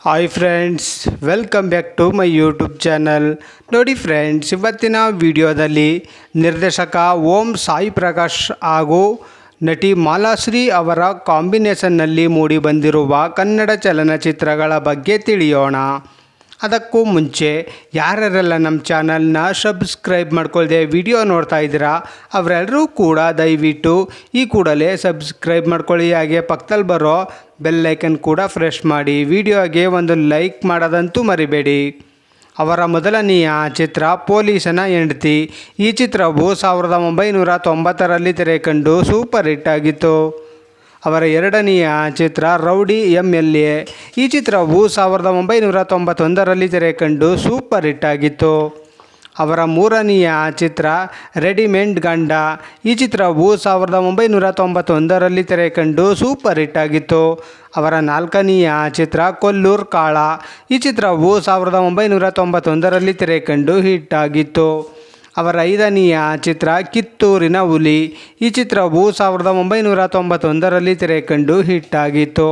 Hi friends, welcome back to my YouTube channel. ನೋಡಿ friends, ಇವತ್ತಿನ ವಿಡಿಯೋದಲ್ಲಿ ನಿರ್ದೇಶಕ ಓಂ ಸಾಯಿ ಪ್ರಕಾಶ್ ಹಾಗೂ ನಟಿ ಮಾಲಾಶ್ರೀ ಅವರ ಕಾಂಬಿನೇಷನ್ನಲ್ಲಿ ಮೂಡಿಬಂದಿರುವ ಕನ್ನಡ ಚಲನಚಿತ್ರಗಳ ಬಗ್ಗೆ ತಿಳಿಯೋಣ. ಅದಕ್ಕೂ ಮುಂಚೆ ಯಾರೆಲ್ಲ ನಮ್ಮ ಚಾನಲ್ನ ಸಬ್ಸ್ಕ್ರೈಬ್ ಮಾಡ್ಕೊಳ್ದೆ ವಿಡಿಯೋ ನೋಡ್ತಾ ಇದ್ದೀರಾ ಅವರೆಲ್ಲರೂ ಕೂಡ ದಯವಿಟ್ಟು ಈ ಕೂಡಲೇ ಸಬ್ಸ್ಕ್ರೈಬ್ ಮಾಡ್ಕೊಳ್ಳಿ. ಹಾಗೆ ಪಕ್ಕದಲ್ಲಿ ಬರೋ ಬೆಲ್ಲೈಕನ್ ಕೂಡ ಪ್ರೆಸ್ ಮಾಡಿ. ವಿಡಿಯೋಗೆ ಒಂದು ಲೈಕ್ ಮಾಡೋದಂತೂ ಮರಿಬೇಡಿ. ಅವರ ಮೊದಲನೆಯ ಚಿತ್ರ ಪೊಲೀಸನ ಹೆಂಡತಿ. ಈ ಚಿತ್ರವು 1990ರಲ್ಲಿ ತೆರೆಕಂಡು ಸೂಪರ್ ಹಿಟ್ ಆಗಿತ್ತು. ಅವರ ಎರಡನೆಯ ಚಿತ್ರ ರೌಡಿ MLA. ಈ ಚಿತ್ರವು 1991ರಲ್ಲಿ ತೆರೆಕಂಡು ಸೂಪರ್ ಹಿಟ್ ಆಗಿತ್ತು. ಅವರ ಮೂರನೆಯ ಚಿತ್ರ ರೆಡಿಮೇಡ್ ಗಂಡ. ಈ ಚಿತ್ರವು 1991ರಲ್ಲಿ ತೆರೆಕಂಡು ಸೂಪರ್ ಹಿಟ್ ಆಗಿತ್ತು. ಅವರ ನಾಲ್ಕನೆಯ ಚಿತ್ರ ಕೊಲ್ಲೂರು ಕಾಳ. ಈ ಚಿತ್ರವು 1991ರಲ್ಲಿ ತೆರೆಕಂಡು ಹಿಟ್ ಆಗಿತ್ತು. ಅವರ ಐದನೆಯ ಚಿತ್ರ ಕಿತ್ತೂರಿನ ಹುಲಿ. ಈ ಚಿತ್ರವು 1991ರಲ್ಲಿ ತೆರೆಕಂಡು ಹಿಟ್ ಆಗಿತ್ತು.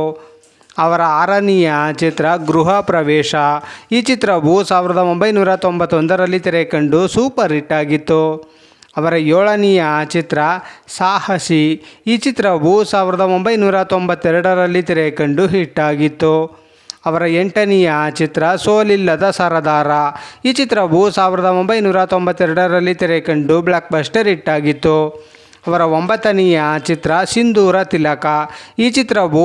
ಅವರ ಆರನೆಯ ಚಿತ್ರ ಗೃಹ ಪ್ರವೇಶ. ಈ ಚಿತ್ರವು 1991ರಲ್ಲಿ ತೆರೆಕಂಡು ಸೂಪರ್ ಹಿಟ್ ಆಗಿತ್ತು. ಅವರ ಏಳನೆಯ ಚಿತ್ರ ಸಾಹಸಿ. ಈ ಚಿತ್ರವು 1992ರಲ್ಲಿ ತೆರೆಕಂಡು ಹಿಟ್ ಆಗಿತ್ತು. ಅವರ ಎಂಟನೆಯ ಚಿತ್ರ ಸೋಲಿಲ್ಲದ ಸರದಾರ. ಈ ಚಿತ್ರವು 1992ರಲ್ಲಿ ತೆರೆಕಂಡು ಬ್ಲಾಕ್ ಬಸ್ಟರ್ ಹಿಟ್ ಆಗಿತ್ತು. ಅವರ ಒಂಬತ್ತನೆಯ ಚಿತ್ರ ಸಿಂಧೂರ ತಿಲಕ. ಈ ಚಿತ್ರವು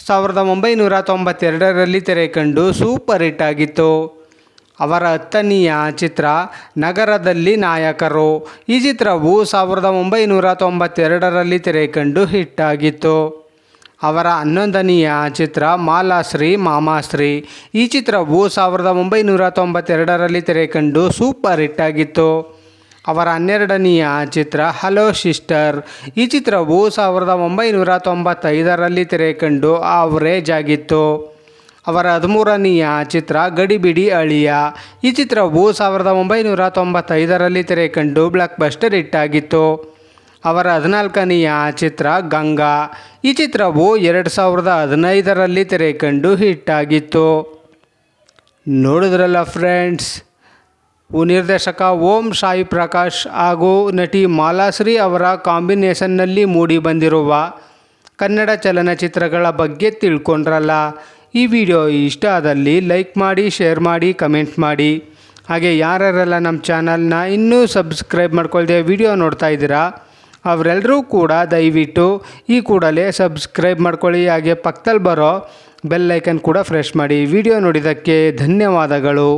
1992ರಲ್ಲಿ ತೆರೆಕಂಡು ಸೂಪರ್ ಹಿಟ್ ಆಗಿತ್ತು. ಅವರ ಹತ್ತನೆಯ ಚಿತ್ರ ನಗರದಲ್ಲಿ ನಾಯಕರು. ಈ ಚಿತ್ರವು 1992ರಲ್ಲಿ ತೆರೆಕಂಡು ಹಿಟ್ ಆಗಿತ್ತು. ಅವರ 11ನೆಯ ಚಿತ್ರ ಮಾಲಾಶ್ರೀ ಮಾಮಾಶ್ರೀ. ಈ ಚಿತ್ರವು 1992ರಲ್ಲಿ ತೆರೆಕಂಡು ಸೂಪರ್ ಹಿಟ್ ಆಗಿತ್ತು. ಅವರ 12ನೆಯ ಚಿತ್ರ ಹಲೋ ಸಿಸ್ಟರ್. ಈ ಚಿತ್ರವು 1995ರಲ್ಲಿ ತೆರೆಕಂಡು ಆವರೇಜ್ ಆಗಿತ್ತು. ಅವರ 13ನೆಯ ಚಿತ್ರ ಗಡಿಬಿಡಿ ಅಳಿಯ. ಈ ಚಿತ್ರವು 1995ರಲ್ಲಿ ತೆರೆಕಂಡು ಬ್ಲಾಕ್ ಬಸ್ಟರ್ ಹಿಟ್ ಆಗಿತ್ತು. ಅವರ 14ನೆಯ ಚಿತ್ರ ಗಂಗಾ. ಈ ಚಿತ್ರವು 2015ರಲ್ಲಿ ತೆರೆಕಂಡು ಹಿಟ್ ಆಗಿತ್ತು. ನೋಡಿದ್ರಲ್ಲ ಫ್ರೆಂಡ್ಸ್, ನಿರ್ದೇಶಕ ಓಂ ಸಾಯಿ ಪ್ರಕಾಶ್ ಹಾಗೂ ನಟಿ ಮಾಲಾಶ್ರೀ ಅವರ ಕಾಂಬಿನೇಷನ್ನಲ್ಲಿ ಮೂಡಿಬಂದಿರುವ ಕನ್ನಡ ಚಲನಚಿತ್ರಗಳ ಬಗ್ಗೆ ತಿಳ್ಕೊಂಡ್ರಲ್ಲ. ಈ ವಿಡಿಯೋ ಇಷ್ಟ ಆದಲ್ಲಿ ಲೈಕ್ ಮಾಡಿ, ಶೇರ್ ಮಾಡಿ, ಕಮೆಂಟ್ ಮಾಡಿ. ಹಾಗೆ ಯಾರೆಲ್ಲ ನಮ್ಮ ಚಾನಲ್ನ ಇನ್ನೂ ಸಬ್ಸ್ಕ್ರೈಬ್ ಮಾಡ್ಕೊಳ್ದೆ ವಿಡಿಯೋ ನೋಡ್ತಾ ಇದ್ದೀರಾ ಅವರೆಲ್ಲರೂ ಕೂಡ ದಯವಿಟ್ಟು ಈ ಕೂಡಲೇ ಸಬ್ಸ್ಕ್ರೈಬ್ ಮಾಡ್ಕೊಳ್ಳಿ. ಹಾಗೆ ಪಕ್ಕದಲ್ಲಿ ಬರೋ ಬೆಲ್ಲೈಕನ್ ಕೂಡ ಪ್ರೆಸ್ ಮಾಡಿ. ವಿಡಿಯೋ ನೋಡಿದ್ದಕ್ಕೆ ಧನ್ಯವಾದಗಳು.